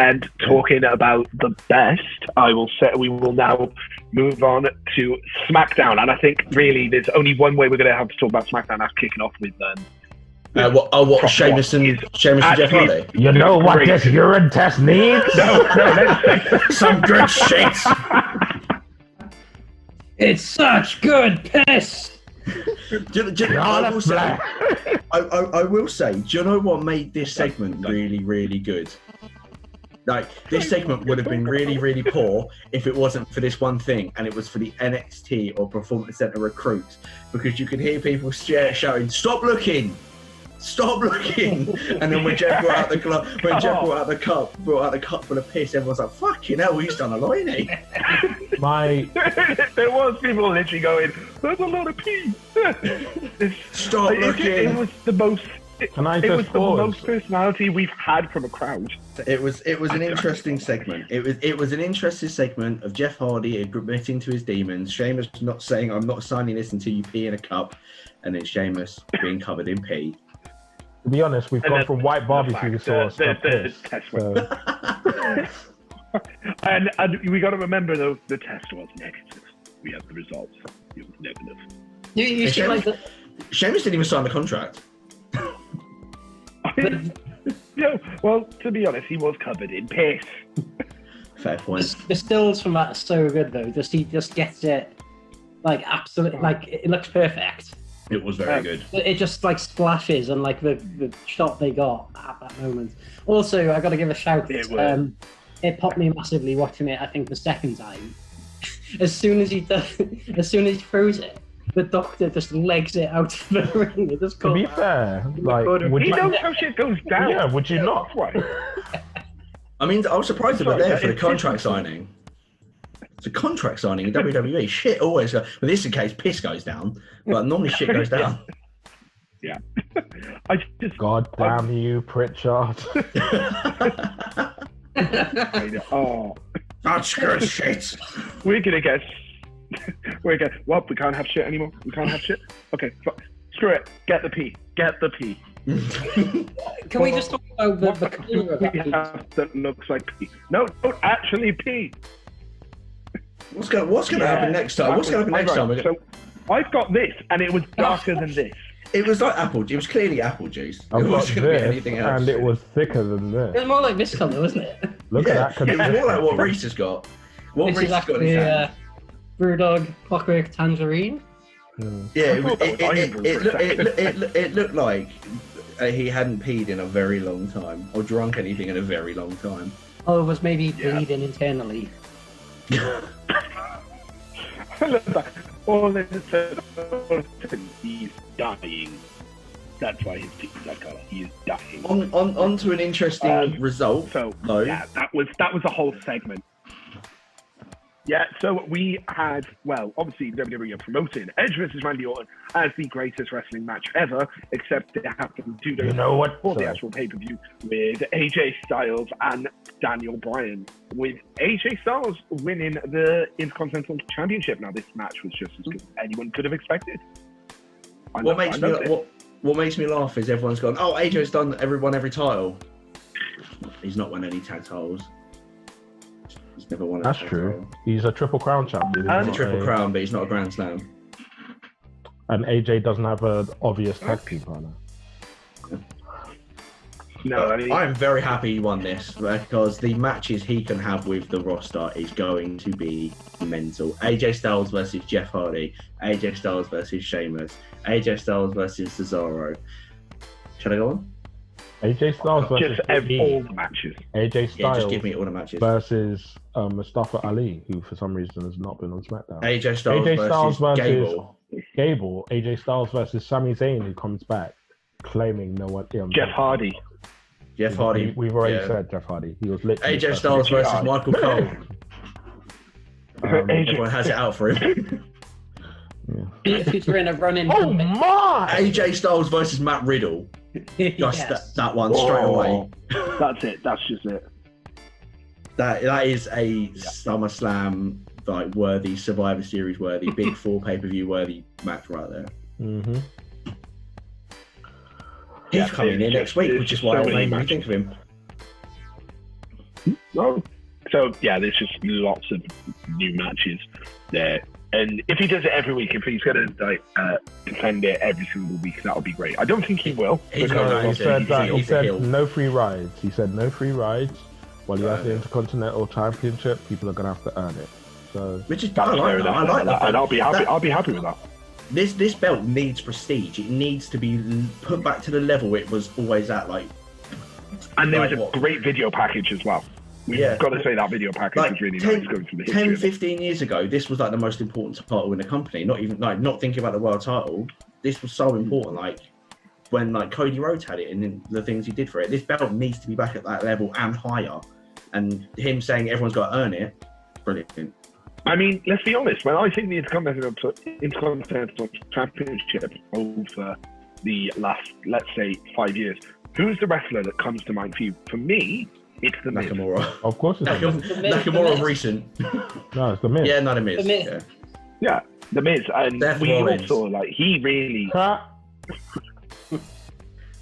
And talking about the best, I will say we will now move on to SmackDown. And I think really there's only one way we're going to have to talk about SmackDown. That's kicking off with Sheamus and Jeff Hardy? You know what this urine test needs? No, some good shit. It's such good piss. I will say, do you know what made this segment really, really good? Like, this segment would have been really, really poor if it wasn't for this one thing, and it was for the NXT or Performance Center recruits, because you could hear people shouting, "Stop looking! Stop looking!" And then when Jeff brought out the glove, brought out the cup full of piss, everyone's like, "Fucking hell, he's done a line, eh?" There was people literally going, "There's a lot of pee." Stop looking. It was the most. It was the most personality we've had from a crowd. It was an interesting segment. It was an interesting segment of Jeff Hardy admitting to his demons, Sheamus not saying, "I'm not signing this until you pee in a cup," and then Sheamus being covered in pee. To be honest, we've gone from white barbecue to test. And we got to remember though, the test was negative. We had the results. It was negative. You see, Sheamus didn't even sign the contract. No, well, to be honest, he was covered in piss. Fair point. The stills from that are so good though. He just gets it like absolutely, like it looks perfect. It was very good. It just like splashes and like the shot they got at that moment. Also, I got to give a shout. It popped me massively watching it. I think the second time, as soon as he throws it, the Doctor just legs it out of the ring. It just to be fair, like, he knows how shit goes down. Yeah, would you not? I mean, I was surprised they were there for the contract signing. It's a contract signing in WWE. Shit always goes. Well, this is the case, piss goes down, but normally shit goes down. Yeah. God damn you, Pritchard. Oh, that's good shit. We're gonna get. What? We can't have shit anymore. We can't have shit. Okay, screw it. Get the pee. Get the pee. Can we just talk about the color that looks like pee? No, don't actually pee. What's going to happen next time? What's going to happen next time? So I've got this, and it was darker than this. It was like apple. It was clearly apple juice. I've it wasn't going to be anything else. And it was thicker than this. It was more like this colour, wasn't it? Look at that. It was more like what Rhys has got. What Rhys has got in his hand. Brewdog Clockwork Tangerine. Yeah, it looked like he hadn't peed in a very long time, or drunk anything in a very long time. Oh, it was maybe bleeding internally. All they said, he's dying. That's why his teeth that colour. He's dying. On to an interesting result. So though. Yeah, that was a whole segment. Yeah, so we had, well, obviously WWE are promoting Edge versus Randy Orton as the greatest wrestling match ever, except it happened 2 days before the actual pay-per-view with AJ Styles and Daniel Bryan, with AJ Styles winning the Intercontinental Championship. Now, this match was just as good as anyone could have expected. What makes me laugh is everyone's gone, "Oh, AJ's done every title." He's not won any tag titles. He's never won. That's true. Title. He's a Triple Crown champion. He's a Triple Crown, but he's not a Grand Slam. And AJ doesn't have an obvious tag team partner. No, I'm very happy he won this because the matches he can have with the roster is going to be mental. AJ Styles versus Jeff Hardy, AJ Styles versus Sheamus, AJ Styles versus Cesaro. Should I go on? AJ Styles versus all the matches. AJ Styles just give me all the matches. Versus Mustafa Ali, who for some reason has not been on SmackDown. AJ Styles versus Gable. AJ Styles versus Sami Zayn, who comes back claiming no one. Jeff Hardy. We've already said Jeff Hardy. He was literally AJ Styles versus Michael Cole. Everyone has it out for him. Featuring a running. Oh my! AJ Styles versus Matt Riddle. Just that one straight away. That's it. That's just it. That is a SummerSlam like worthy, Survivor Series worthy, Big Four pay-per-view worthy match right there. Mm-hmm. He's coming in next week, which is why I made me think of him. No. So yeah, there's just lots of new matches there. And if he does it every week, if he's going to defend it every single week, that'll be great. I don't think he will. He's He not said no free rides. He said no free rides. While he has the Intercontinental Championship, people are going to have to earn it. So, which is I like that, and I'll be happy. That, I'll be happy with that. This belt needs prestige. It needs to be put back to the level it was always at. And there was a great video package as well. We've got to say that video package was really nice. Going through the 10, 15 years ago, this was like the most important title in the company. Not even not thinking about the world title. This was so important. Like when Cody Rhodes had it and the things he did for it. This belt needs to be back at that level and higher. And him saying everyone's got to earn it, brilliant. I mean, let's be honest. When I think the Intercontinental Championship over the last, let's say, 5 years, who's the wrestler that comes to mind for you? For me, it's the Miz. Nakamura. of course, it's Nakamura recent. No, it's the Miz. Yeah, not the Miz. Yeah, the Miz, and Seth we Rollins. also he really.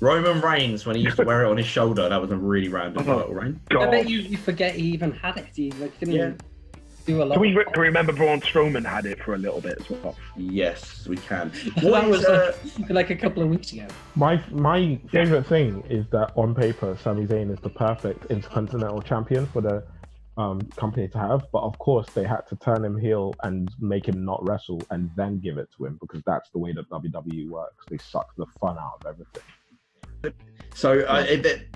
Roman Reigns, when he used to wear it on his shoulder, that was a really random title reign. I bet you forget he even had it. He didn't do a lot. Can we remember Braun Strowman had it for a little bit as well? Yes, we can. That was like a couple of weeks ago. My favorite thing is that on paper, Sami Zayn is the perfect Intercontinental Champion for the company to have. But of course, they had to turn him heel and make him not wrestle and then give it to him because that's the way that WWE works. They suck the fun out of everything. So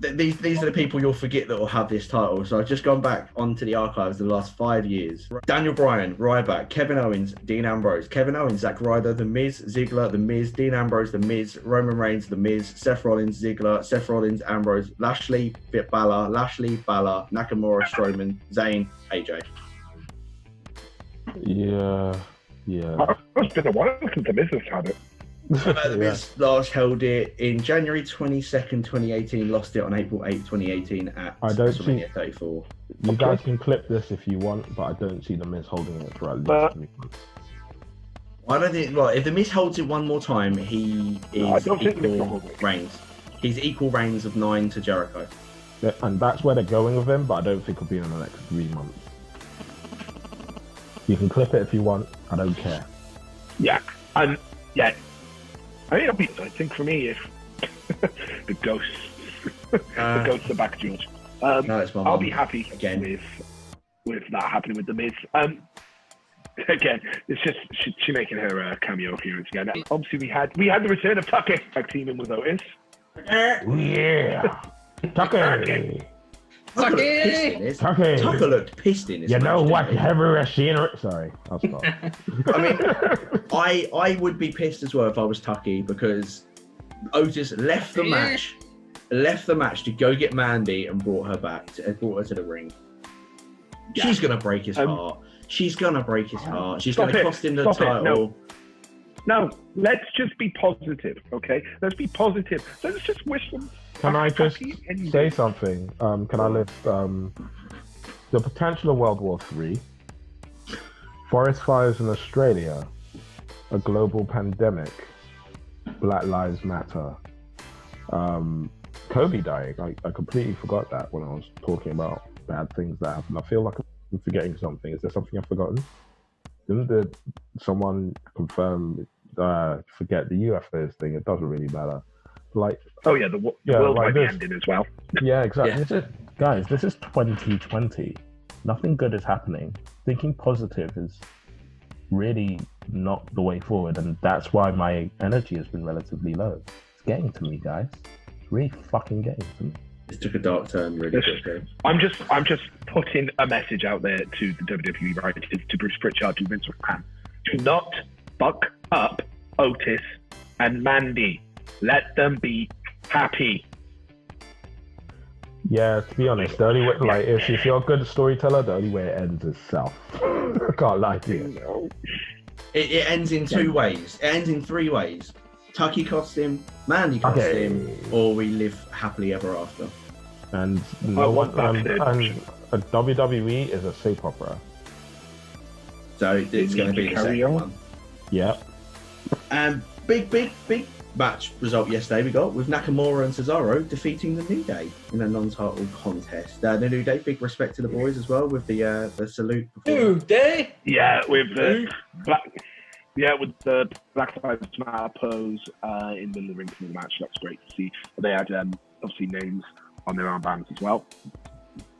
these are the people you'll forget that will have this title. So I've just gone back onto the archives of the last 5 years. Daniel Bryan, Ryback, Kevin Owens, Dean Ambrose, Kevin Owens, Zack Ryder, The Miz, Ziggler, The Miz, Dean Ambrose, The Miz, Roman Reigns, The Miz, Seth Rollins, Ziggler, Seth Rollins, Ambrose, Lashley, Balor, Nakamura, Strowman, Zayn, AJ. Yeah. It's been a while since the Miz has had it. The Miz last held it in January 22nd, 2018, lost it on April 8th, 2018 at WrestleMania 34. You guys can clip this if you want, but I don't see the Miz holding it for at least 3 months. I don't think, if the Miz holds it one more time, he is equal Reigns. He's equal Reigns of 9 to Jericho. Yeah, and that's where they're going with him, but I don't think it'll be in the next 3 months. You can clip it if you want, I don't care. Yeah, I think for me, if the ghosts are back, George. I'll be happy again with that happening with the Miz. Again, it's just she making her cameo appearance again. Obviously, we had the return of Tucker tag teaming with Otis. Yeah, Tucker. Tucker looked pissed in this. You know what? Ever seen it? Sorry, I'll stop. I mean, I would be pissed as well if I was Tucky because Otis left the match to go get Mandy and brought her to the ring. Yeah. She's gonna break his heart. She's gonna break his heart. She's gonna cost him the title. No, let's just be positive, okay? Let's be positive. Let's just wish them. Can I just say something? Can I list the potential of World War III, forest fires in Australia, a global pandemic, Black Lives Matter, Kobe dying. I completely forgot that when I was talking about bad things that happened. I feel like I'm forgetting something. Is there something I've forgotten? Didn't someone confirm, forget the UFOs thing? It doesn't really matter. Like, the world might be ending as well. Yeah, exactly. Yeah. This is 2020. Nothing good is happening. Thinking positive is really not the way forward, and that's why my energy has been relatively low. It's getting to me, guys. It's really fucking getting to me. This took a dark turn really quickly. I'm just putting a message out there to the WWE writers, to Bruce Pritchard, to Vince McMahon. Do not fuck up Otis and Mandy. Let them be happy. Yeah, to be honest, the only way, if you're a good storyteller, the only way it ends is south. I can't lie to you. It ends in 2 ways. It ends in 3 ways. Tucky costs him, Mandy costs him, or we live happily ever after. And WWE is a soap opera. So it's going to be the second one. Yeah. And big match result yesterday we got with Nakamura and Cesaro defeating the New Day in a non-title contest. The New Day, big respect to the boys as well with the salute. New Day. Yeah, with the Black Lives Matter pose in the ring for the match. That's great to see. They had obviously names on their armbands as well.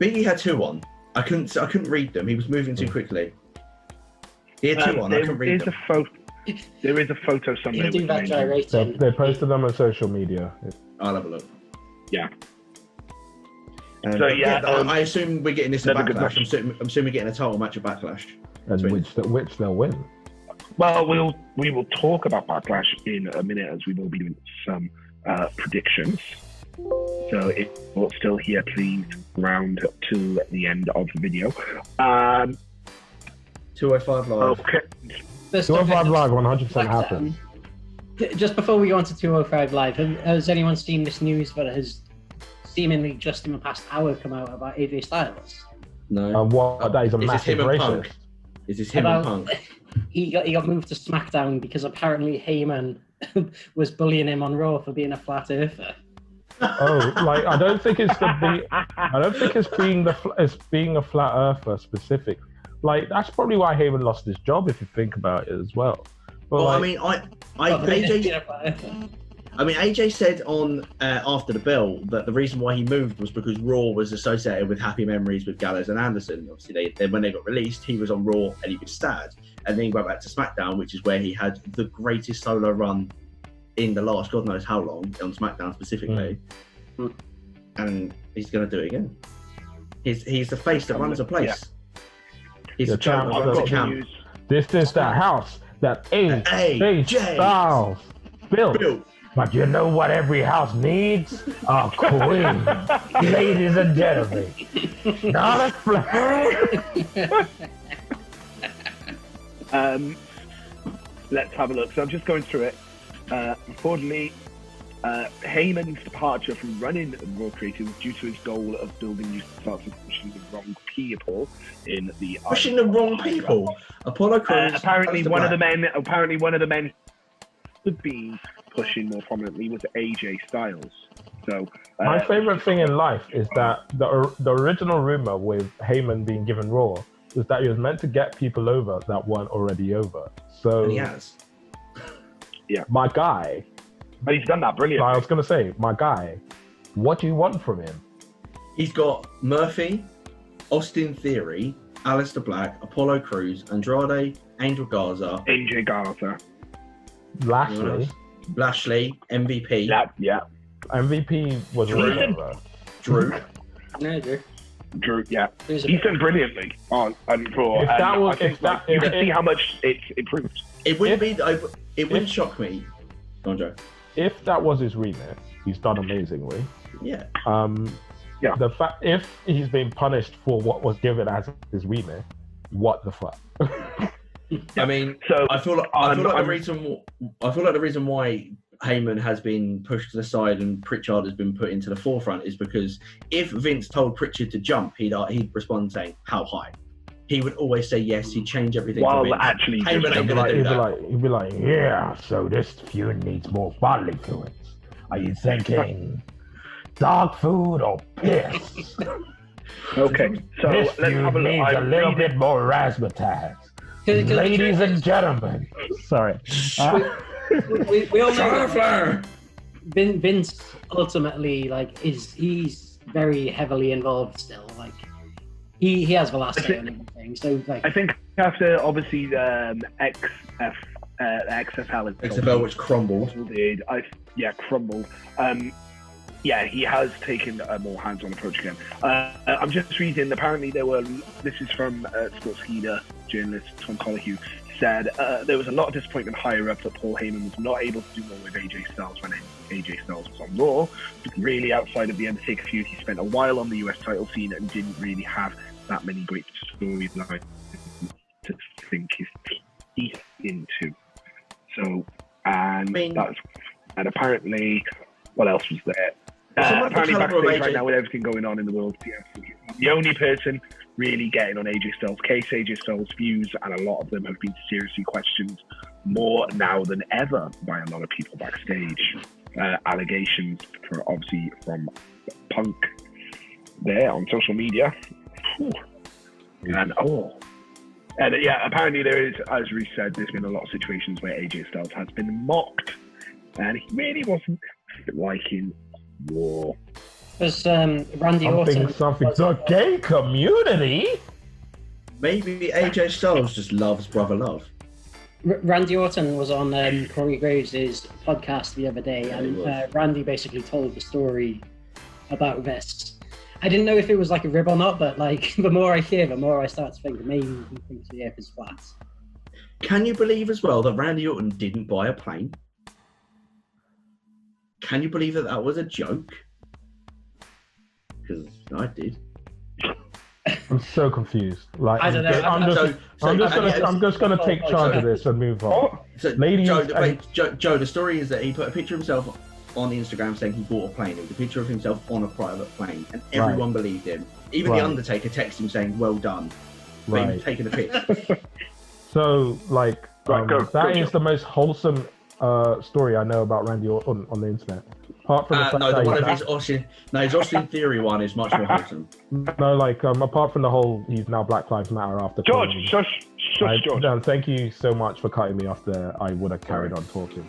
Biggie had 2 on. I couldn't read them. He was moving too quickly. He had 2 on. I couldn't read them. There is a photo somewhere. Do that gyrating. They posted them on social media. I'll have a look. Yeah. So I assume we're getting this at Backlash. I'm assuming we're getting a title match at Backlash. And which they'll win. Well, we will talk about Backlash in a minute, as we will be doing some predictions. So if you're still here, please round to the end of the video. 205 Live. Okay. 205 Live 100% happened. Just before we go on to 205 Live, has anyone seen this news that has seemingly just in the past hour come out about AJ Styles? No. That is a massive racist. Is this him and Punk? He got moved to SmackDown because apparently Heyman was bullying him on Raw for being a flat earther. Oh, like I don't think it's being a flat earther specific. Like that's probably why Heyman lost his job if you think about it as well. But well, AJ said on After the Bell that the reason why he moved was because Raw was associated with happy memories with Gallows and Anderson. Obviously, when they got released, he was on Raw and he was sad, and then he went back to SmackDown, which is where he had the greatest solo run in the last God knows how long on SmackDown specifically, and he's going to do it again. He's the face that runs a place. Yeah. He's the champ. This is the house that AJ Styles built. But you know what every house needs? A queen. Ladies and gentlemen. Not a flag. Let's have a look. So I'm just going through it. Reportedly, Heyman's departure from running Raw Creative was due to his goal of building new stars and pushing the wrong people in the pushing the wrong people. Apollo Crews. Apparently, one of the men could be pushing more prominently was AJ Styles. So my favorite thing in life is that the original rumor with Heyman being given Raw was that he was meant to get people over that weren't already over. So and he has. Yeah, my guy. But he's done that brilliantly. I was going to say, my guy, what do you want from him? He's got Murphy, Austin Theory, Aleister Black, Apollo Crews, Andrade, Angel Garza, AJ Garza, Lashley, MVP. Yeah. MVP was Drew. Drew, yeah. He's done brilliantly on Raw. You can see how much it's improved. It wouldn't shock me. Go on, Joe. If that was his remit, he's done amazingly. Yeah. Yeah. The fact if he's been punished for what was given as his remit, what the fuck? I mean, so I feel like the reason why Heyman has been pushed to the side and Pritchard has been put into the forefront is because if Vince told Pritchard to jump, he'd respond saying how high. He would always say yes. He'd change everything. Well, actually, Heyman ain't gonna do that. He'd be like, yeah. So this feud needs more bodily fluids. Are you thinking dog food or piss? Okay, so this let's have a look. Needs a little bit more razzmatazz. Ladies and gentlemen. Sorry. We all know Vince ultimately he's very heavily involved still. He has the last say on everything. So I think after obviously XFL which crumbled. Crumbled. He has taken a more hands-on approach again. I'm just reading. Apparently, this is from Sportskeeda journalist Tom Colahue, said there was a lot of disappointment higher up that Paul Heyman was not able to do more with AJ Styles when AJ Styles was on Raw. But really, outside of the Undertaker feud, he spent a while on the US title scene and didn't really have that many great storylines to sink his teeth into. So, and apparently, what else was there? Apparently backstage right now with everything going on in the world, the only person really getting on AJ Styles' case. AJ Styles' views, and a lot of them have been seriously questioned more now than ever by a lot of people backstage. Allegations, obviously, from Punk there on social media. And yeah, apparently there is, as Rhys said, there's been a lot of situations where AJ Styles has been mocked, and he really wasn't liking war. Because Randy Orton... Something to a gay community? Maybe AJ Styles just loves brother love. Randy Orton was on Corey Graves' podcast the other day, and Randy basically told the story about this. I didn't know if it was like a rib or not, but like the more I hear, the more I start to think maybe he thinks the earth is flat. Can you believe as well that Randy Orton didn't buy a plane? Can you believe that that was a joke? Because I did. I'm so confused. Like, I don't know. I'm just gonna take charge of this and move on. So, Ladies, Joe, the story is that he put a picture of himself on Instagram saying he bought a plane. It was a picture of himself on a private plane, and everyone believed him. Even The Undertaker texted him saying, "Well done." But he was taking a piss. So, like, that is the most wholesome story I know about Randy Orton on the internet. Apart from the fact no, that one of his Austin Theory one is much more wholesome. No, like, apart from the whole, he's now Black Lives Matter after. George, shush, George. No, thank you so much for cutting me off there. I would have carried on talking.